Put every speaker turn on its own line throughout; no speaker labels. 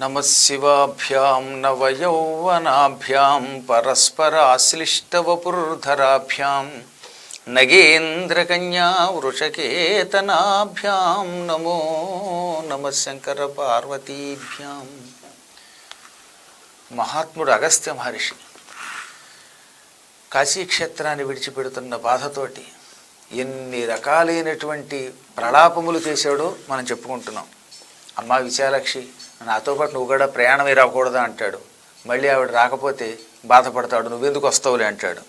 నమశివాభ్యాం నవయౌవనాభ్యాం పరస్పరాశ్లిష్టవపుర్ధరాభ్యాం నగేంద్రకన్యా వృషకేతనాభ్యాం నమో నమః శంకర పార్వతీభ్యాం. మహాత్ముడు అగస్త్య మహర్షి కాశీక్షేత్రాన్ని విడిచిపెడుతున్న బాధతోటి ఎన్ని రకాలైనటువంటి ప్రలాపములు చేశాడో మనం చెప్పుకుంటున్నాం. అమ్మా విశాలాక్షి, నాతో పాటు నువ్వు కూడా ప్రయాణమే రాకూడదా అంటాడు. మళ్ళీ ఆవిడ రాకపోతే బాధపడతాడు, నువ్వెందుకు వస్తావులే అంటాడు.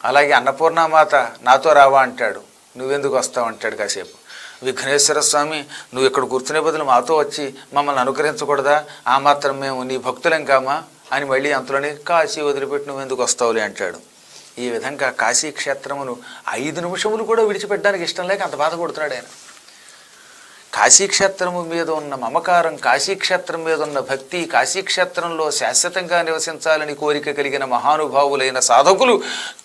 అలాగే అన్నపూర్ణమాత నాతో రావా అంటాడు, నువ్వెందుకు వస్తావు అంటాడు. కాసేపు విఘ్నేశ్వర స్వామి, నువ్వు ఇక్కడ కూర్చునే బదులు మాతో వచ్చి మమ్మల్ని అనుగ్రహించకూడదా, ఆ మాత్రం మేము నీ భక్తులం కామా అని మళ్ళీ అంతలోనే కాశీ వదిలిపెట్టి నువ్వెందుకు వస్తావులే అంటాడు. ఈ విధంగా కాశీక్షేత్రమును 5 నిమిషములు కూడా విడిచిపెట్టడానికి ఇష్టం లేక అంత బాధపడుతున్నాడు ఆయన. కాశీక్షేత్రము మీద ఉన్న మమకారం, కాశీక్షేత్రం మీద ఉన్న భక్తి, కాశీక్షేత్రంలో శాశ్వతంగా నివసించాలని కోరిక కలిగిన మహానుభావులైన సాధకులు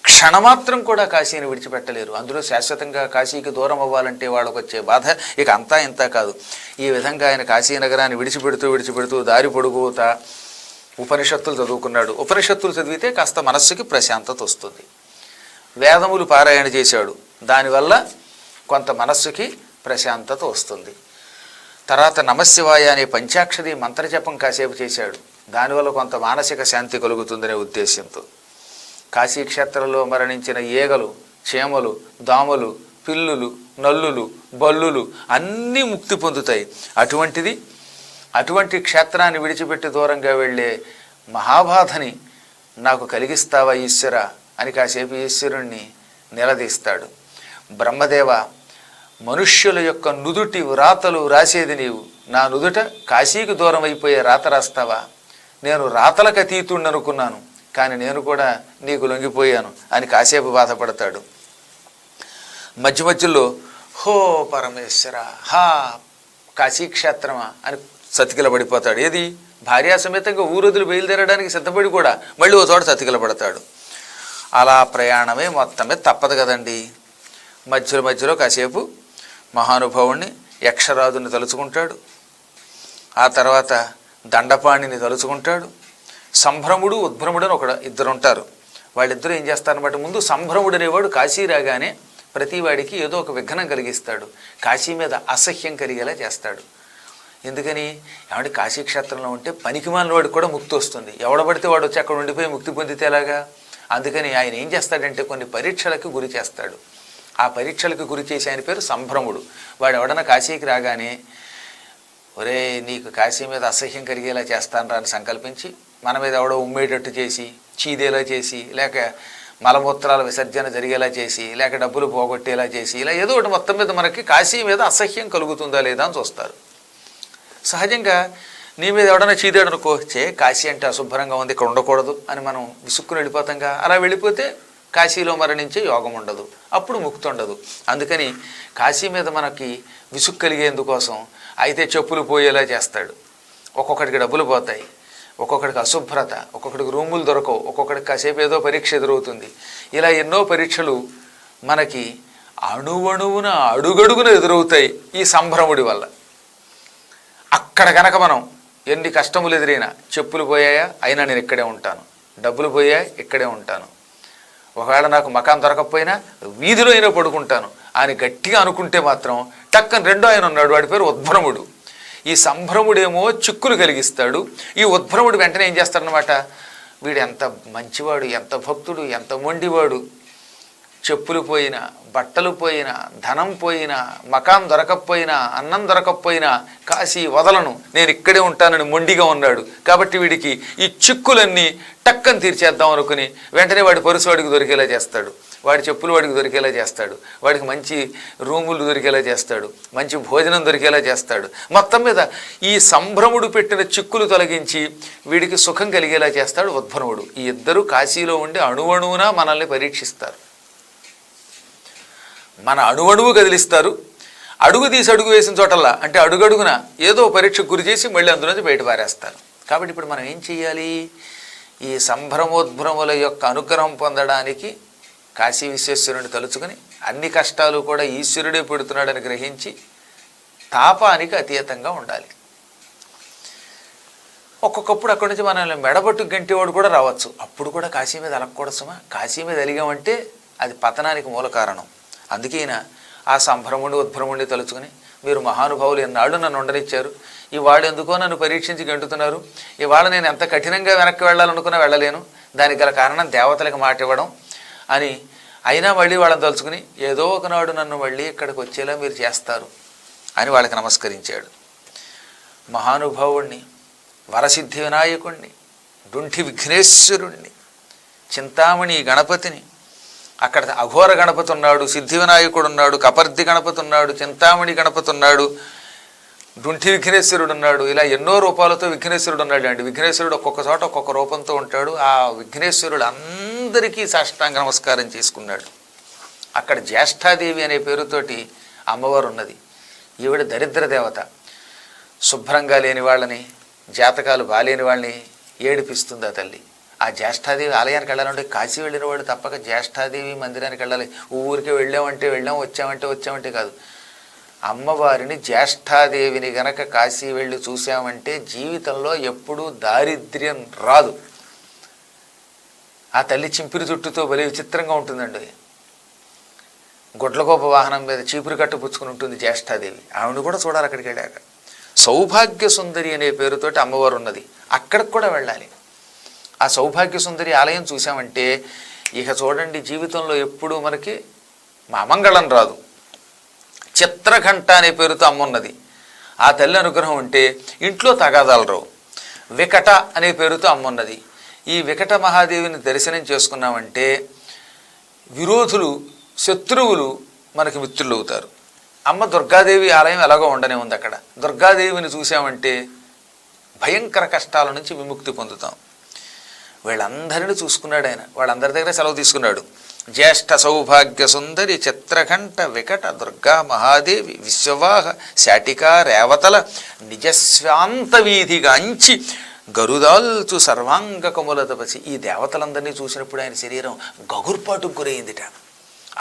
క్షణమాత్రం కూడా కాశీని విడిచిపెట్టలేరు. అందులో శాశ్వతంగా కాశీకి దూరం అవ్వాలంటే వాళ్ళకు వచ్చే బాధ ఇక అంతా ఇంత కాదు. ఈ విధంగా ఆయన కాశీనగరాన్ని విడిచిపెడుతూ దారి పొడుగుతా ఉపనిషత్తులు చదువుకున్నాడు. ఉపనిషత్తులు చదివితే కాస్త మనస్సుకి ప్రశాంతత వస్తుంది. వేదములు పారాయణ చేశాడు, దానివల్ల కొంత మనస్సుకి ప్రశాంతత వస్తుంది. తర్వాత నమశివాయ అనే పంచాక్షరి మంత్రజపం కాసేపు చేశాడు, దానివల్ల కొంత మానసిక శాంతి కలుగుతుందనే ఉద్దేశంతో. కాశీక్షేత్రంలో మరణించిన ఈగలు, చీమలు, దోమలు, పిల్లులు, నల్లులు, బల్లులు అన్నీ ముక్తి పొందుతాయి. అటువంటి క్షేత్రాన్ని విడిచిపెట్టి దూరంగా వెళ్ళే మహాబాధని నాకు కలిగిస్తావా ఈశ్వర అని కాసేపు ఈశ్వరుణ్ణి నిలదీస్తాడు. బ్రహ్మదేవ, మనుష్యుల యొక్క నుదుటి వ్రాతలు రాసేది నీవు, నా నుదుట కాశీకి దూరం అయిపోయే రాత రాస్తావా? నేను రాతలకు అతీతుణ్ణి అనుకున్నాను, కానీ నేను కూడా నీకు లొంగిపోయాను అని కాసేపు బాధపడతాడు. మధ్యలో హో పరమేశ్వర, హా కాశీక్షేత్రమా అని సతికిల పడిపోతాడు. ఏది భార్యాసమేతంగా ఊరొదులు బయలుదేరడానికి సిద్ధపడి కూడా మళ్ళీ ఓ చోట సతికిల పడతాడు. అలా ప్రయాణమే మొత్తమే తప్పదు కదండి. మధ్యలో కాసేపు మహానుభావుణ్ణి యక్షరాజుని తలుచుకుంటాడు. ఆ తర్వాత దండపాణిని తలుచుకుంటాడు. సంభ్రముడు ఉద్భ్రముడు అని ఇద్దరు ఉంటారు. వాళ్ళిద్దరూ ఏం చేస్తారన్నమాట, ముందు సంభ్రముడు అనేవాడు కాశీ రాగానే ప్రతివాడికి ఏదో ఒక విఘ్నం కలిగిస్తాడు, కాశీ మీద అసహ్యం కలిగేలా చేస్తాడు. ఎందుకని, ఏమంటే కాశీక్షేత్రంలో ఉంటే పనికిమాలిన వాడికి కూడా ముక్తి వస్తుంది, ఎవడబడితే వాడు వచ్చి అక్కడ ఉండిపోయి ముక్తి పొందితే ఎలాగా? అందుకని ఆయన ఏం చేస్తాడంటే కొన్ని పరీక్షలకు గురి చేస్తాడు. ఆ పరీక్షలకు గురి చేసి ఆయన పేరు సంభ్రముడు. వాడు ఎవడన్నా కాశీకి రాగానే, ఒరే నీకు కాశీ మీద అసహ్యం కలిగేలా చేస్తాను రా అని సంకల్పించి మన మీద ఎవడో ఉమ్మేటట్టు చేసి, చీదేలా చేసి, లేక మలమూత్రాల విసర్జన జరిగేలా చేసి, లేక డబ్బులు పోగొట్టేలా చేసి, ఇలా ఏదో ఒకటి మొత్తం మీద మనకి కాశీ మీద అసహ్యం కలుగుతుందా లేదా అని చూస్తారు. సహజంగా నీ మీద ఎవడన్నా చీదాడు అనుకో, కాశీ అంటే అశుభ్రంగా ఉంది, ఇక్కడ ఉండకూడదు అని మనం విసుక్కుని వెళ్ళిపోతాంగా. అలా వెళ్ళిపోతే కాశీలో మరణించే యోగం ఉండదు, అప్పుడు ముక్తి ఉండదు. అందుకని కాశీ మీద మనకి విసుక్కు కలిగేందుకోసం అయితే చెప్పులు పోయేలా చేస్తాడు. ఒక్కొక్కడికి డబ్బులు పోతాయి, ఒక్కొక్కడికి అశుభ్రత, ఒక్కొక్కడికి రూములు దొరకవు, ఒక్కొక్కడికి కాసేపు ఏదో పరీక్ష ఎదురవుతుంది. ఇలా ఎన్నో పరీక్షలు మనకి అణువణువున అడుగడుగున ఎదురవుతాయి ఈ సంభ్రముడి వల్ల. అక్కడ కనుక మనం ఎన్ని కష్టములు ఎదురైనా, చెప్పులు పోయాయా అయినా నేను ఇక్కడే ఉంటాను, డబ్బులు పోయాయా ఇక్కడే ఉంటాను, ఒకవేళ నాకు మకాం దొరకకపోయినా వీధిలో అయినా పడుకుంటాను అని గట్టిగా అనుకుంటే మాత్రం టక్కన రెండో ఆయన ఉన్నాడు, వాడి పేరు ఉద్భ్రముడు. ఈ సంభ్రముడేమో చిక్కులు కలిగిస్తాడు. ఈ ఉద్భ్రముడు వెంటనే ఏం చేస్తాడనమాట, వీడు ఎంత మంచివాడు, ఎంత భక్తుడు, ఎంత మొండివాడు, చెప్పులు పోయినా, బట్టలు పోయినా, ధనం పోయినా, మకాం దొరకకపోయినా, అన్నం దొరకకపోయినా కాశీ వదలను, నేను ఇక్కడే ఉంటానని మొండిగా ఉన్నాడు. కాబట్టి వీడికి ఈ చిక్కులన్నీ టక్కని తీర్చేద్దాం అనుకుని వెంటనే వాడి పరుసు వాడికి దొరికేలా చేస్తాడు, వాడి చెప్పులు వాడికి దొరికేలా చేస్తాడు, వాడికి మంచి రూములు దొరికేలా చేస్తాడు, మంచి భోజనం దొరికేలా చేస్తాడు. మొత్తం మీద ఈ సంభ్రముడు పెట్టిన చిక్కులు తొలగించి వీడికి సుఖం కలిగేలా చేస్తాడు ఉద్భ్రముడు. ఈ ఇద్దరు కాశీలో ఉండి అణువణువున మనల్ని పరీక్షిస్తారు, మన అణువణువు కదిలిస్తారు. అడుగు తీసి అడుగు వేసిన చోటల్లా, అంటే అడుగడుగున ఏదో పరీక్షకు గురి చేసి మళ్ళీ అందులోంచి బయట పారేస్తారు. కాబట్టి ఇప్పుడు మనం ఏం చెయ్యాలి, ఈ సంభ్రమోద్భ్రముల యొక్క అనుగ్రహం పొందడానికి కాశీ విశ్వేశ్వరుని తలుచుకుని అన్ని కష్టాలు కూడా ఈశ్వరుడే పెడుతున్నాడని గ్రహించి తాపానికి అతీతంగా ఉండాలి. ఒక్కొక్కప్పుడు అక్కడి నుంచి మనల్ని మెడబట్టు గంటేవాడు కూడా రావచ్చు. అప్పుడు కూడా కాశీ మీద అలగకూడదు సుమా. కాశీ మీద అలిగామంటే అది పతనానికి మూల కారణం. అందుకే ఆ సంభ్రముడి ఉద్భ్రముడిని తలుచుకుని, మీరు మహానుభావులు ఎన్నాళ్ళు నన్ను ఉండనిచ్చారు, ఇవాళ ఎందుకో నన్ను పరీక్షించి గంటుతున్నారు, ఇవాళ నేను ఎంత కఠినంగా వెనక్కి వెళ్ళాలనుకున్నా వెళ్ళలేను, దానికి గల కారణం దేవతలకు మాట ఇవ్వడం అని, అయినా మళ్ళీ వాళ్ళని తలుచుకుని ఏదో ఒకనాడు నన్ను మళ్ళీ ఇక్కడికి వచ్చేలా మీరు చేస్తారు అని వాళ్ళకి నమస్కరించాడు. మహానుభావుణ్ణి, వరసిద్ధి వినాయకుణ్ణి, డుంఠి విఘ్నేశ్వరుణ్ణి, చింతామణి గణపతిని, అక్కడ అఘోర గణపతి ఉన్నాడు, సిద్ధి వినాయకుడు ఉన్నాడు, కపర్ది గణపతి ఉన్నాడు, చింతామణి గణపతి ఉన్నాడు, డుంఠి విఘ్నేశ్వరుడు ఉన్నాడు, ఇలా ఎన్నో రూపాలతో విఘ్నేశ్వరుడు ఉన్నాడు అండి. విఘ్నేశ్వరుడు ఒక్కొక్క చోట ఒక్కొక్క రూపంతో ఉంటాడు. ఆ విఘ్నేశ్వరుడు అందరికీ సాష్టాంగ నమస్కారం చేసుకున్నాడు. అక్కడ జ్యేష్ఠాదేవి అనే పేరుతోటి అమ్మవారు ఉన్నది. ఈవిడ దరిద్ర దేవత. శుభ్రంగా లేని వాళ్ళని, జాతకాలు బాలేని వాళ్ళని ఏడిపిస్తుంది ఆ తల్లి. ఆ జ్యేష్ఠాదేవి ఆలయానికి వెళ్ళాలంటే కాశీ వెళ్ళిన వాడు తప్పక జ్యేష్ఠాదేవి మందిరానికి వెళ్ళాలి. ఊరికే వెళ్ళామంటే వెళ్ళాం, వచ్చామంటే కాదు. అమ్మవారిని, జ్యేష్ఠాదేవిని గనక కాశీ వెళ్ళి చూసామంటే జీవితంలో ఎప్పుడూ దారిద్ర్యం రాదు. ఆ తల్లి చింపిరి చుట్టుతో భలే విచిత్రంగా ఉంటుందండి. గొడ్లగోప వాహనం మీద చీపురు కట్టు పుచ్చుకుని ఉంటుంది జ్యేష్ఠాదేవి. ఆవిడ కూడా చూడాలి అక్కడికి వెళ్ళాక. సౌభాగ్య సుందరి అనే పేరుతోటి అమ్మవారు ఉన్నది, అక్కడికి కూడా వెళ్ళాలి. ఆ సౌభాగ్య సుందరి ఆలయం చూసామంటే ఇక చూడండి జీవితంలో ఎప్పుడూ మనకి అమంగళం రాదు. చిత్రఘంట అనే పేరుతో అమ్మున్నది. ఆ తల్లి అనుగ్రహం ఉంటే ఇంట్లో తగాదాలు రావు. వికట అనే పేరుతో అమ్మున్నది. ఈ వికట మహాదేవిని దర్శనం చేసుకున్నామంటే విరోధులు, శత్రువులు మనకి మిత్రులు అవుతారు. అమ్మ దుర్గాదేవి ఆలయం ఎలాగో ఉండనే ఉంది. అక్కడ దుర్గాదేవిని చూసామంటే భయంకర కష్టాల నుంచి విముక్తి పొందుతాం. వీళ్ళందరినీ చూసుకున్నాడు ఆయన. వాళ్ళందరి దగ్గర సెలవు తీసుకున్నాడు. జ్యేష్ఠ సౌభాగ్య సుందరి, చిత్రఘంట, వికట, దుర్గా మహాదేవి, విశ్వవాహ, శాటికా, రేవతల నిజస్వాంత వీధిగా అంచి గరుదాల్చు సర్వాంగ కముల తపసి. ఈ దేవతలందరినీ చూసినప్పుడు ఆయన శరీరం గగుర్పాటుకు గురైందిట.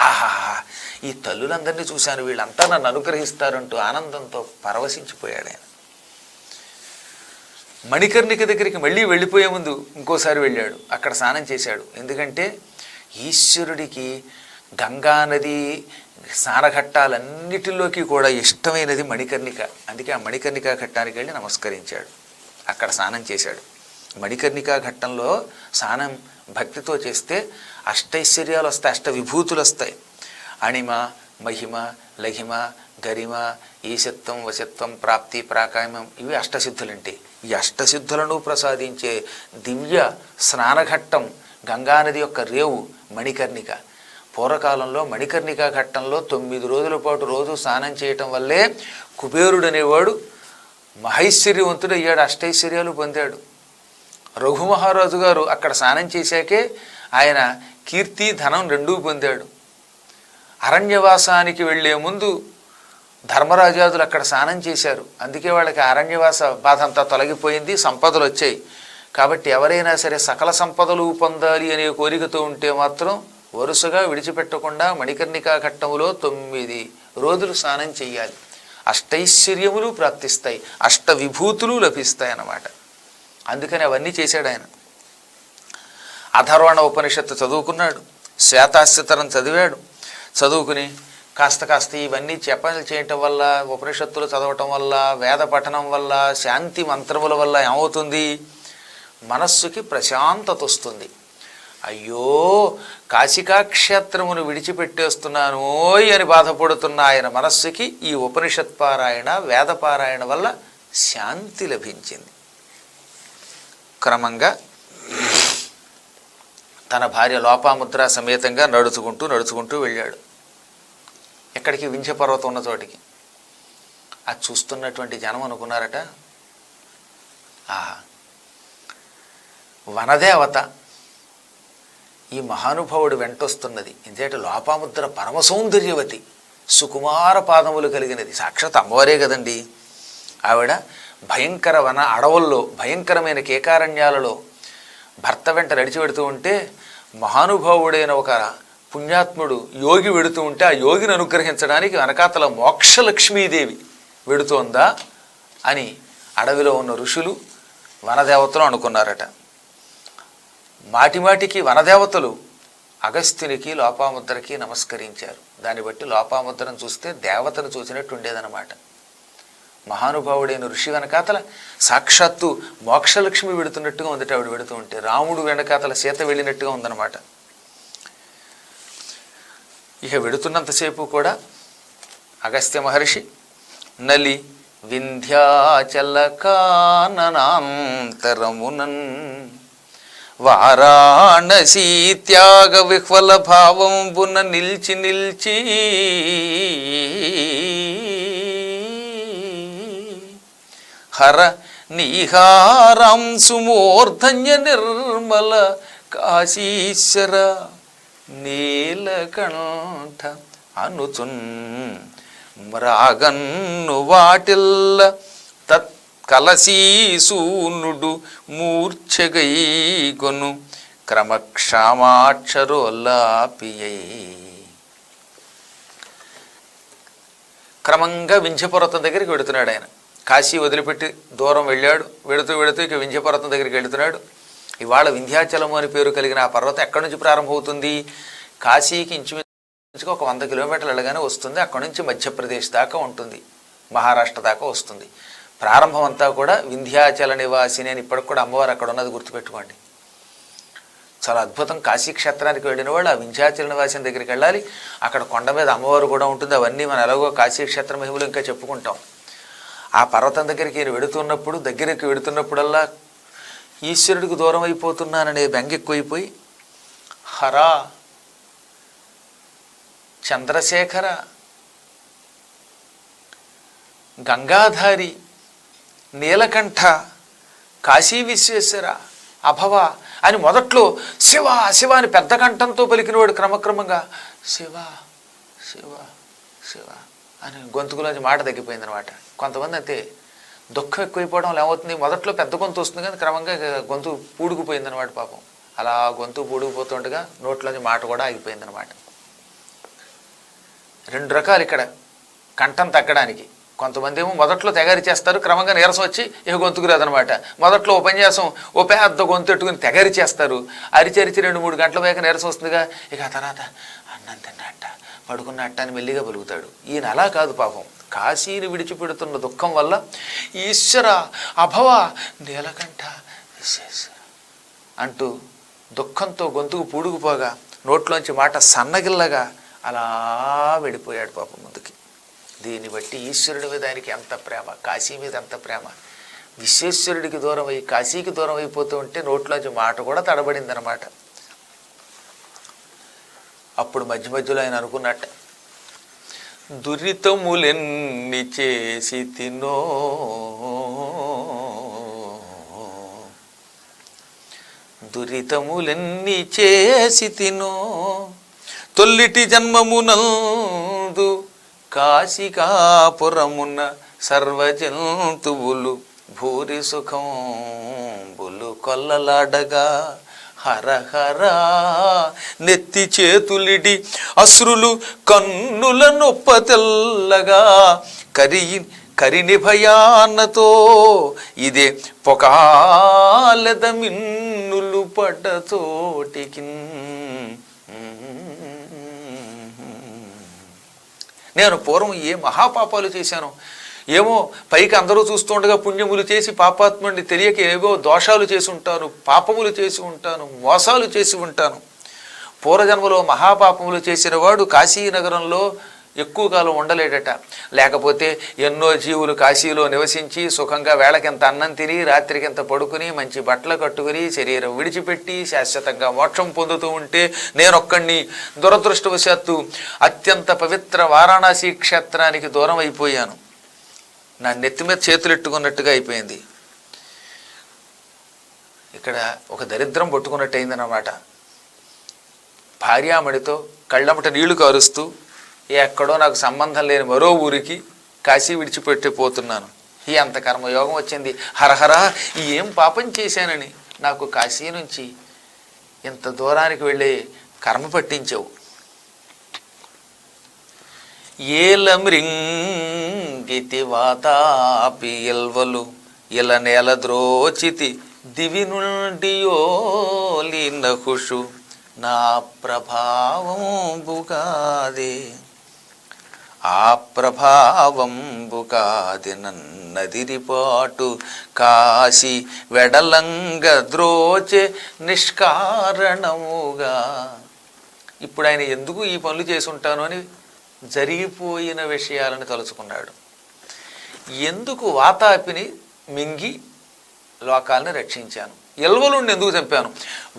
ఆహా, ఈ తల్లులందరినీ చూశాను, వీళ్ళంతా నన్ను అనుగ్రహిస్తారంటూ ఆనందంతో పరవశించిపోయాడు ఆయన. మణికర్ణిక దగ్గరికి మళ్ళీ వెళ్ళిపోయే ముందు ఇంకోసారి వెళ్ళాడు. అక్కడ స్నానం చేశాడు. ఎందుకంటే ఈశ్వరుడికి గంగానది స్నానఘట్టాలన్నిటిలోకి కూడా ఇష్టమైనది మణికర్ణిక. అందుకే ఆ మణికర్ణికా ఘట్టానికి వెళ్ళి నమస్కరించాడు. అక్కడ స్నానం చేశాడు. మణికర్ణికా ఘట్టంలో స్నానం భక్తితో చేస్తే అష్టైశ్వర్యాలు వస్తాయి, అష్ట విభూతులు వస్తాయి. అణిమ, మహిమ, లఘిమ, గరిమ, ఈశత్వం, వశత్వం, ప్రాప్తి, ప్రాకామ్యం, ఇవి అష్టసిద్ధులంటే ఈ అష్టసిద్ధులను ప్రసాదించే దివ్య స్నానఘట్టం గంగానది యొక్క రేవు మణికర్ణిక. పూర్వకాలంలో మణికర్ణికా ఘట్టంలో 9 రోజుల పాటు రోజు స్నానం చేయటం వల్లే కుబేరుడు అనేవాడు మహైశ్వర్యవంతుడు అయ్యాడు, అష్టైశ్వర్యాలు పొందాడు. రఘుమహారాజు గారు అక్కడ స్నానం చేశాకే ఆయన కీర్తి, ధనం రెండూ పొందాడు. అరణ్యవాసానికి వెళ్లే ముందు ధర్మరాజాదులు అక్కడ స్నానం చేశారు. అందుకే వాళ్ళకి అరణ్యవాస బాధ అంతా తొలగిపోయింది, సంపదలు వచ్చాయి. కాబట్టి ఎవరైనా సరే సకల సంపదలు పొందాలి అనే కోరికతో ఉంటే మాత్రం వరుసగా విడిచిపెట్టకుండా మణికర్ణికా ఘట్టములో 9 రోజులు స్నానం చెయ్యాలి. అష్టైశ్వర్యములు ప్రాప్తిస్తాయి, అష్ట విభూతులు లభిస్తాయి అన్నమాట. అందుకని అవన్నీ చేశాడు ఆయన. అథర్వణ ఉపనిషత్తు చదువుకున్నాడు, శ్వేతాశ్వతరం చదివాడు. చదువుకుని కాస్త ఇవన్నీ చేయటం వల్ల, ఉపనిషత్తులు చదవటం వల్ల, వేద పఠనం వల్ల, శాంతి మంత్రముల వల్ల ఏమవుతుంది? మనస్సుకి ప్రశాంతత వస్తుంది. అయ్యో, కాశికాక్షేత్రమును విడిచిపెట్టేస్తున్నాను అని బాధపడుతున్న ఆయన మనస్సుకి ఈ ఉపనిషత్పారాయణ, వేదపారాయణ వల్ల శాంతి లభించింది. క్రమంగా తన భార్య లోపాముద్ర సమేతంగా నడుచుకుంటూ వెళ్ళాడు. ఎక్కడికి? వింధ్యపర్వతం ఉన్న చోటికి. అది చూస్తున్నటువంటి జనం అనుకున్నారట, వనదేవత ఈ మహానుభావుడు వెంటొస్తున్నది. ఎందుకంటే లోపాముద్ర పరమ సౌందర్యవతి, సుకుమార పాదములు కలిగినది, సాక్షాత్ అమ్మవారే కదండి. ఆవిడ భయంకర వన అడవుల్లో, భయంకరమైన కేకారణ్యాలలో భర్త వెంట నడిచి పెడుతూ ఉంటే మహానుభావుడైన ఒక పుణ్యాత్ముడు యోగి వెడుతూ ఉంటే ఆ యోగిని అనుగ్రహించడానికి వెనకాతల మోక్షలక్ష్మీదేవి వెడుతోందా అని అడవిలో ఉన్న ఋషులు, వనదేవతలు అనుకున్నారట. మాటిమాటికి వనదేవతలు అగస్త్యునికి లోపాముద్రకి నమస్కరించారు. దాన్ని బట్టి లోపాముద్రను చూస్తే దేవతను చూసినట్టు ఉండేదన్నమాట. మహానుభావుడైన ఋషి వెనకాతల సాక్షాత్తు మోక్షలక్ష్మి వెడుతున్నట్టుగా ఉందట. ఆవిడ వెడుతూ ఉంటే రాముడు వెనకాతల సీత వెళ్ళినట్టుగా ఉందన్నమాట. ఇక వెడుతున్నంతసేపు కూడా అగస్త్య మహర్షి నలి వింధ్యాచల కాననాంతరమునన్ వారాణసీ త్యాగ విహ్వల భావంబున నిల్చి నిల్చి హర నీహారాంశుమూర్ధన్య నిర్మల కాశీశ్వర నీలకంఠ అనుచున్ మ్రాగన్ను వాటిల్ల తత్ కలశీసూనుడు మూర్ఛగైగొను క్రమక్షామాక్షరోల్లాపియై. క్రమంగా వింధ్యపర్వతం దగ్గరికి వెడుతున్నాడు ఆయన. కాశీ వదిలిపెట్టి దూరం వెళ్ళాడు. వెళుతూ వెళుతూ ఇక వింధ్యపర్వతం దగ్గరికి వెళుతున్నాడు. ఇవాళ వింధ్యాచలము అని పేరు కలిగిన ఆ పర్వతం ఎక్కడి నుంచి ప్రారంభమవుతుంది? కాశీకి ఇంచుమించుగా ఒక 100 కిలోమీటర్లు వెళ్ళగానే వస్తుంది. అక్కడి నుంచి మధ్యప్రదేశ్ దాకా ఉంటుంది, మహారాష్ట్ర దాకా వస్తుంది. ప్రారంభం అంతా కూడా వింధ్యాచల నివాసిని అని ఇప్పటికి కూడా అమ్మవారు అక్కడ ఉన్నది గుర్తుపెట్టుకోండి. చాలా అద్భుతం. కాశీ క్షేత్రానికి వెళ్ళిన వాళ్ళు ఆ వింధ్యాచల నివాసిని దగ్గరికి వెళ్ళాలి. అక్కడ కొండ మీద అమ్మవారు కూడా ఉంటుంది. అవన్నీ మనం ఎలాగో కాశీ క్షేత్ర మహిమలు ఇంకా చెప్పుకుంటాం. ఆ పర్వతం దగ్గరికి నేను వెడుతున్నప్పుడు, దగ్గరికి వెడుతున్నప్పుడల్లా ఈశ్వరుడికి దూరం అయిపోతున్నాననే బెంగ ఎక్కువైపోయి హరా చంద్రశేఖర గంగాధారి నీలకంఠ కాశీ విశ్వేశ్వర అభవ అని మొదట్లో శివ శివ అని పెద్ద కంఠంతో పలికినవాడు క్రమక్రమంగా శివ శివ శివ అని గొంతుకులోంచి మాట తగ్గిపోయిందనమాట. కొంతమంది అంతే, దుఃఖం ఎక్కువైపోవడం ఏమవుతుంది, మొదట్లో పెద్ద గొంతు వస్తుంది కానీ క్రమంగా గొంతు పూడుకుపోయిందనమాట. పాపం అలా గొంతు పూడుకుపోతుండగా నోట్లోంచి మాట కూడా ఆగిపోయిందనమాట. 2 రకాలు ఇక్కడ కంఠం తగ్గడానికి. కొంతమంది ఏమో మొదట్లో తెగరి చేస్తారు, క్రమంగా నీరసం వచ్చి ఇక గొంతుకు రాదనమాట. మొదట్లో ఉపన్యాసం ఓ పెద్ద గొంతు ఎట్టుకుని తెగరి చేస్తారు, అరిచరిచి 2-3 గంటల వేక నీరసం వస్తుందిగా. ఇక ఆ తర్వాత అన్నం తిన్నట్ట పడుకున్నట్ట అని మెల్లిగా పలుకుతాడు. ఈయన అలా కాదు పాపం. కాశీని విడిచిపెడుతున్న దుఃఖం వల్ల ఈశ్వర అభవ నీలకంఠ విశ్వేశ్వర అంటూ దుఃఖంతో గొంతుకు పూడుకుపోగా నోట్లోంచి మాట సన్నగిల్లగా అలా వెళ్ళిపోయాడు పాపం ముందుకి. దీన్ని బట్టి ఈశ్వరుడి మీద ఆయనకి ఎంత ప్రేమ, కాశీ మీద ఎంత ప్రేమ. విశ్వేశ్వరుడికి దూరం అయ్యి కాశీకి దూరం అయిపోతూ ఉంటే నోట్లోంచి మాట కూడా తడబడిందనమాట. అప్పుడు మధ్య మధ్యలో ఆయన అనుకున్నట్ట, దురితములెన్ని చేసి తినో దురితములెన్ని చేసి తినో తొల్లిటి జన్మమునందు కాశికాపురమున సర్వజంతువులు భూరి సుఖం బులు కొల్లలాడగా హరహరా నెత్తి చేతులిడి అశ్రులు కన్నుల నొప్ప తెల్లగా కరిని భయానతో ఇదే పొకాలెద మిన్నులు పడ్డ చోటికి. నేను పూర్వం ఏ మహాపాపాలు చేశాను ఏమో, పైకి అందరూ చూస్తుండగా పుణ్యములు చేసి పాపాత్ముడిని తెలియక ఏవో దోషాలు చేసి ఉంటాను, పాపములు చేసి ఉంటాను, మోసాలు చేసి ఉంటాను. పూర్వజన్మలో మహాపాపములు చేసిన వాడు కాశీనగరంలో ఎక్కువ కాలం ఉండలేడట. లేకపోతే ఎన్నో జీవులు కాశీలో నివసించి సుఖంగా వేళకింత అన్నం తిని రాత్రికింత పడుకుని మంచి బట్టలు కట్టుకుని శరీరం విడిచిపెట్టి శాశ్వతంగా మోక్షం పొందుతూ ఉంటే నేనొక్కడిని దురదృష్టవశాత్తు అత్యంత పవిత్ర వారాణసీ క్షేత్రానికి దూరం అయిపోయాను. నా నెత్తి మీద చేతులెట్టుకున్నట్టుగా అయిపోయింది. ఇక్కడ ఒక దరిద్రం పట్టుకున్నట్టు అయిందన్నమాట. భార్యామణితో కళ్ళమట నీళ్లు కారుస్తూ ఎక్కడో నాకు సంబంధం లేని మరో ఊరికి కాశీ విడిచిపెట్టిపోతున్నాను. ఈ అంత కర్మయోగం వచ్చింది. హరహర ఏం పాపం చేశానని నాకు కాశీ నుంచి ఇంత దూరానికి వెళ్ళే కర్మ పట్టించావు. ఏల మృంగితి వాతాపి ఎల్వలు ఇలా నేల ద్రోచితి దివి నుండి ఓలి నహుషు నా ప్రభావంబుగాదే ఆ ప్రభావంబుగాది నన్నదిరిపాటు కాశీ వెడలంగ ద్రోచే నిష్కారణముగా. ఇప్పుడు ఆయన ఎందుకు ఈ పనులు చేసి ఉంటాను అని జరిగిపోయిన విషయాలను తలుచుకున్నాడు. ఎందుకు వాతాపిని మింగి లోకాలను రక్షించాను, ఎల్వలుణ్ణి ఎందుకు చంపాను,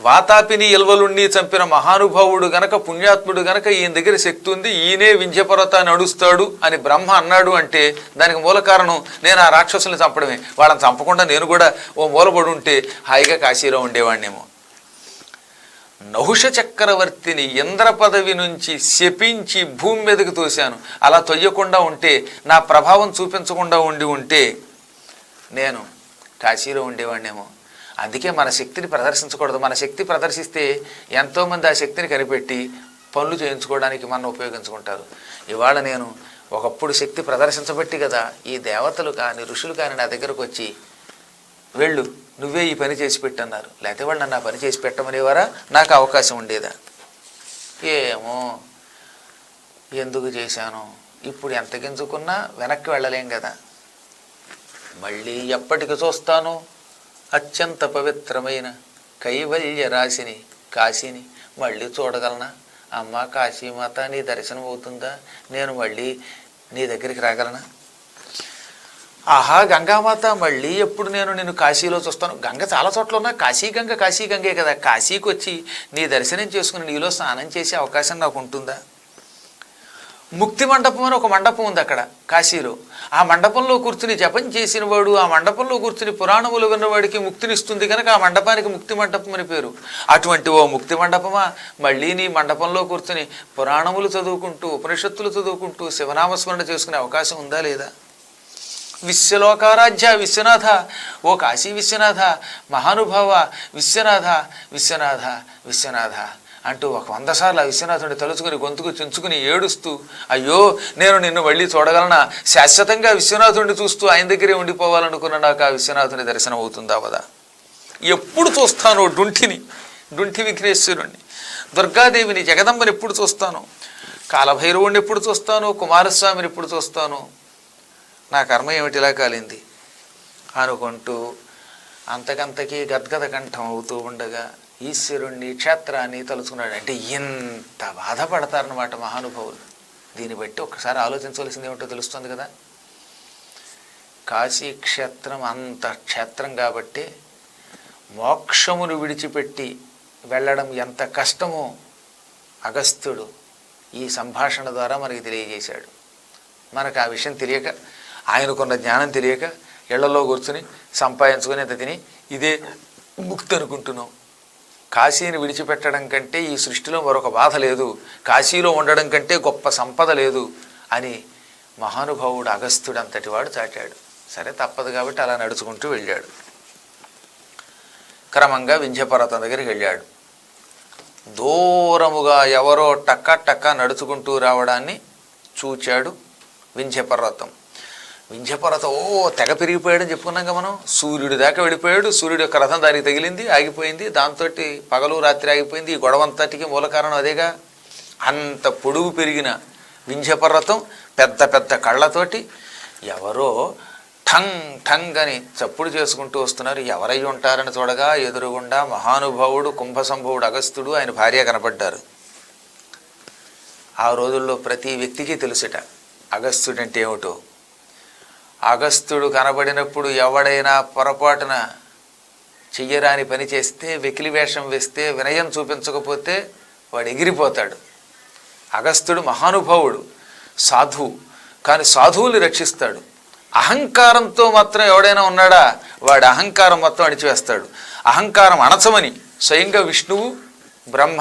వాతాపిని ఎల్వలుణ్ణి చంపిన మహానుభావుడు గనక, పుణ్యాత్ముడు గనక ఈయన దగ్గర శక్తి ఉంది, ఈయనే వింధ్యపర్వతాన్ని నడుస్తాడు అని బ్రహ్మ అన్నాడు అంటే దానికి మూల కారణం నేను ఆ రాక్షసుల్ని చంపడమే. వాళ్ళని చంపకుండా నేను కూడా ఓ మూలపడి ఉంటే హాయిగా కాశీలో ఉండేవాడినేమో. నహుష చక్రవర్తిని ఇంద్ర పదవి నుంచి శపించి భూమి మీదకి తోశాను. అలా తొయ్యకుండా ఉంటే, నా ప్రభావం చూపించకుండా ఉంటే నేను కాశీలో ఉండేవాడినేమో. అందుకే మన శక్తిని ప్రదర్శించకూడదు. మన శక్తి ప్రదర్శిస్తే ఎంతోమంది ఆ శక్తిని కనిపెట్టి పనులు చేయించుకోవడానికి మనం ఉపయోగించుకుంటారు. ఇవాళ నేను ఒకప్పుడు శక్తి ప్రదర్శించబట్టి కదా ఈ దేవతలు కానీ ఋషులు కానీ నా దగ్గరకు వచ్చి వెళ్ళు నువ్వే ఈ పని చేసి పెట్టన్నారు. లేకపోతే వాళ్ళు నన్ను ఆ పని చేసి పెట్టమనేవారా, నాకు అవకాశం ఉండేదా? ఏమో ఎందుకు చేశాను. ఇప్పుడు ఎంత గింజుకున్నా వెనక్కి వెళ్ళలేం కదా. మళ్ళీ ఎప్పటికి చూస్తాను అత్యంత పవిత్రమైన కైవల్య రాశిని కాశీని మళ్ళీ చూడగలనా? అమ్మ కాశీమాత నీ దర్శనం అవుతుందా? నేను మళ్ళీ నీ దగ్గరికి రాగలనా? ఆహా గంగామాత మళ్ళీ ఎప్పుడు నేను కాశీలో చూస్తాను. గంగ చాలా చోట్ల ఉన్నా కాశీ గంగే కదా. కాశీకి వచ్చి నీ దర్శనం చేసుకుని నీలో స్నానం చేసే అవకాశం నాకు ఉంటుందా? ముక్తి మండపం అని ఒక మండపం ఉంది అక్కడ కాశీలో. ఆ మండపంలో కూర్చుని జపం చేసిన వాడు, ఆ మండపంలో కూర్చుని పురాణములు విన్నవాడికి ముక్తినిస్తుంది కనుక ఆ మండపానికి ముక్తి మండపం అని పేరు. అటువంటి ఓ ముక్తి మండపమా మళ్ళీ నీ మండపంలో కూర్చుని పురాణములు చదువుకుంటూ ఉపనిషత్తులు చదువుకుంటూ శివనామస్మరణ చేసుకునే అవకాశం ఉందా లేదా? విశ్వలోకారాధ్య విశ్వనాథ, ఓ కాశీ విశ్వనాథ, మహానుభావ విశ్వనాథ విశ్వనాథ విశ్వనాథ అంటూ 100 సార్లు ఆ విశ్వనాథుడిని తలుచుకుని గొంతుకు చించుకుని ఏడుస్తూ, అయ్యో నేను నిన్ను మళ్ళీ చూడగలనా? శాశ్వతంగా విశ్వనాథుడిని చూస్తూ ఆయన దగ్గరే ఉండిపోవాలనుకున్న నాకు ఆ విశ్వనాథుని దర్శనం అవుతుందా అవదా? ఎప్పుడు చూస్తాను డుంఠి విఘ్నేశ్వరుణ్ణి, దుర్గాదేవిని, జగదంబని ఎప్పుడు చూస్తాను, కాలభైరవుణ్ణి ఎప్పుడు చూస్తాను, కుమారస్వామిని ఎప్పుడు చూస్తాను? నా కర్మ ఏమిటి ఇలా కాలింది అనుకుంటూ అంతకంతకీ గద్గద కంఠం అవుతూ ఉండగా ఈశ్వరుణ్ణి క్షేత్రాన్ని తలుచుకున్నాడు. అంటే ఎంత బాధపడతారన్నమాట మహానుభావులు. దీన్ని బట్టి ఒక్కసారి ఆలోచించవలసింది ఏమిటో తెలుస్తుంది కదా. కాశీ క్షేత్రం అంత క్షేత్రం కాబట్టి మోక్షమును విడిచిపెట్టి వెళ్ళడం ఎంత కష్టమో అగస్త్యుడు ఈ సంభాషణ ద్వారా మనకి తెలియజేశాడు. మనకు ఆ విషయం తెలియక, ఆయనకున్న జ్ఞానం తెలియక ఇళ్లలో కూర్చుని సంపాదించుకుని ఎంత తిని ఇదే ముక్తి అనుకుంటున్నాం. కాశీని విడిచిపెట్టడం కంటే ఈ సృష్టిలో మరొక బాధ లేదు, కాశీలో ఉండడం కంటే గొప్ప సంపద లేదు అని మహానుభావుడు అగస్త్యుడు అంతటి వాడు చాటాడు. సరే తప్పదు కాబట్టి అలా నడుచుకుంటూ వెళ్ళాడు. క్రమంగా వింధ్యపర్వతం దగ్గరికి వెళ్ళాడు. దూరముగా ఎవరో టక్క నడుచుకుంటూ రావడాన్ని చూచాడు. వింధ్యపర్వతం తెగ పెరిగిపోయాడని చెప్పుకున్నాక మనం. సూర్యుడి దాకా వెళ్ళిపోయాడు. సూర్యుడి యొక్క రథం దానికి తగిలింది, ఆగిపోయింది. దాంతో పగలు రాత్రి ఆగిపోయింది. ఈ గొడవంతటికి మూల కారణం అదేగా. అంత పొడుగు పెరిగిన వింధ్యపర్వతం పెద్ద పెద్ద కళ్ళతోటి ఎవరో ఠంగ్ అని చప్పుడు చేసుకుంటూ వస్తున్నారు. ఎవరై ఉంటారని చూడగా ఎదురుగుండా మహానుభావుడు కుంభసంభవుడు అగస్త్యుడు ఆయన భార్య కనపడ్డారు. ఆ రోజుల్లో ప్రతి వ్యక్తికి తెలుసుట అగస్త్యుడు అంటే ఏమిటో. అగస్త్యుడు కనబడినప్పుడు ఎవడైనా పొరపాటున చెయ్యరాని పని చేస్తే, వెకిలి వేషం వేస్తే, వినయం చూపించకపోతే వాడు ఎగిరిపోతాడు. అగస్త్యుడు మహానుభావుడు, సాధువు, కానీ సాధువుని రక్షిస్తాడు. అహంకారంతో మాత్రం ఎవడైనా ఉన్నాడా వాడి అహంకారం మొత్తం అణిచివేస్తాడు. అహంకారం అణచమని స్వయంగా విష్ణువు, బ్రహ్మ,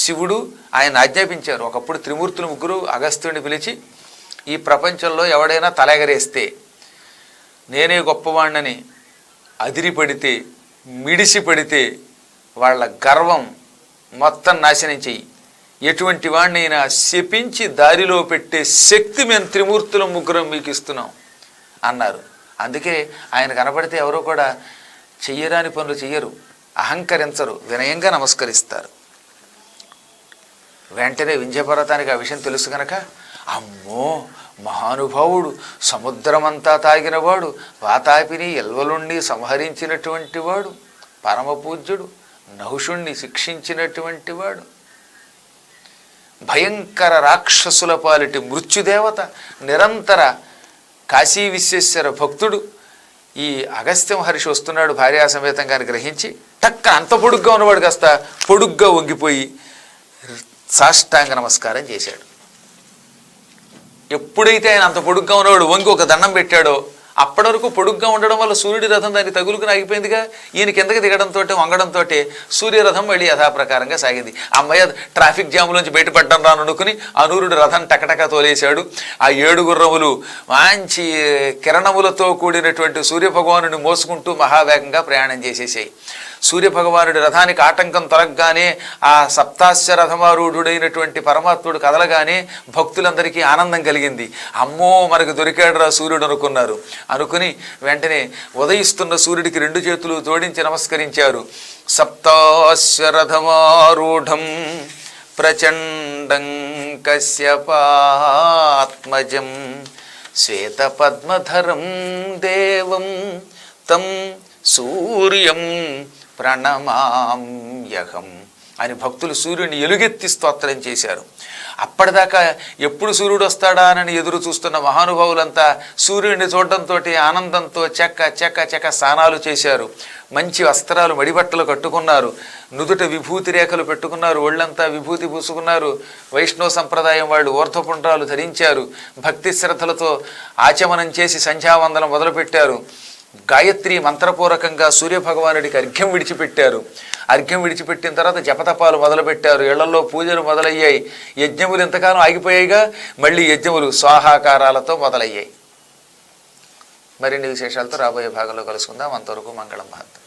శివుడు ఆయన ఆజ్ఞాపించారు. ఒకప్పుడు త్రిమూర్తులు ముగ్గురు అగస్త్యుడిని పిలిచి, ఈ ప్రపంచంలో ఎవడైనా తలెగరేస్తే, నేనే గొప్పవాణ్ణని అదిరిపడితే, మిడిసిపడితే వాళ్ళ గర్వం మొత్తం నాశనం చెయ్యి. ఎటువంటి వాడినైనా శపించి దారిలో పెట్టే శక్తి మేము త్రిమూర్తుల ముగ్గురం మీకు ఇస్తున్నాం అన్నారు. అందుకే ఆయన కనపడితే ఎవరో కూడా చెయ్యరాని పనులు చెయ్యరు, అహంకరించరు, వినయంగా నమస్కరిస్తారు. వెంటనే వింధ్యపర్వతానికి ఆ విషయం తెలుసు కనుక, అమ్మో మహానుభావుడు, సముద్రమంతా తాగినవాడు, వాతాపిని ఎల్వలుండి సంహరించినటువంటి వాడు, పరమపూజ్యుడు, నహుషుణ్ణి శిక్షించినటువంటి వాడు, భయంకర రాక్షసుల పాలిటి మృత్యుదేవత, నిరంతర కాశీ విశ్వేశ్వర భక్తుడు, ఈ అగస్త్య మహర్షి వస్తున్నాడు భార్యా సమేతంగా గ్రహించి టక్క అంత పొడుగ్గా ఉన్నవాడు కాస్త పొడుగ్గా వంగిపోయి సాష్టాంగ నమస్కారం చేశాడు. ఎప్పుడైతే ఆయన అంత పొడుగ్గా ఉన్నవాడు వంగి ఒక దండం పెట్టాడో అప్పటి వరకు పొడుగ్గా ఉండడం వల్ల సూర్యుడి రథం దానికి తగులుకుని ఆగిపోయిందిగా. ఈయన కిందకి దిగడంతో వంగడంతో సూర్యరథం మళ్ళీ యథాప్రకారంగా సాగింది. అమ్మయ్య ట్రాఫిక్ జాములోంచి బయటపడ్డం రాను అనుకుని అనూరుడు రథం టకటక తోలేశాడు. ఆ 7 గుర్రములు మంచి కిరణములతో కూడినటువంటి సూర్యభగవానుని మోసుకుంటూ మహావేగంగా ప్రయాణం చేసేసాయి. సూర్యభగవానుడి రథానికి ఆటంకం తొలగగానే ఆ సప్తాశ్వ రథమారూఢుడైనటువంటి పరమాత్ముడు కదలగానే భక్తులందరికీ ఆనందం కలిగింది. అమ్మో మనకు దొరికాడురా సూర్యుడు అనుకుని వెంటనే ఉదయిస్తున్న సూర్యుడికి 2 చేతులు జోడించి నమస్కరించారు. సప్తాశ్వరథమారూఢం ప్రచండం కశ్యపాత్మజం శ్వేతపద్మధరం దేవం తం సూర్యం ప్రణమామ్యహం అని భక్తులు సూర్యుని ఎలుగెత్తి స్తోత్రం చేశారు. అప్పటిదాకా ఎప్పుడు సూర్యుడు వస్తాడా అని ఎదురు చూస్తున్న మహానుభావులంతా సూర్యుడిని చూడడంతో ఆనందంతో చెక్క స్నానాలు చేశారు. మంచి వస్త్రాలు మడిబట్టలు కట్టుకున్నారు, నుదుట విభూతి రేఖలు పెట్టుకున్నారు, ఒళ్ళంతా విభూతి పూసుకున్నారు. వైష్ణవ సంప్రదాయం వాళ్ళు ఊర్ధ్వపుండ్రాలు ధరించారు. భక్తి శ్రద్ధలతో ఆచమనం చేసి సంధ్యావందనం మొదలుపెట్టారు. గాయత్రి మంత్రపూర్వకంగా సూర్యభగవానుడికి అర్ఘ్యం విడిచిపెట్టారు. అర్ఘ్యం విడిచిపెట్టిన తర్వాత జపతపాలు మొదలుపెట్టారు. ఇళ్లలో పూజలు మొదలయ్యాయి. యజ్ఞములు ఎంతకాలం ఆగిపోయాయిగా, మళ్ళీ యజ్ఞములు స్వాహాకారాలతో మొదలయ్యాయి. మరిన్ని విశేషాలతో రాబోయే భాగంలో కలుసుకుందాం. అంతవరకు మంగళం మహత్తం.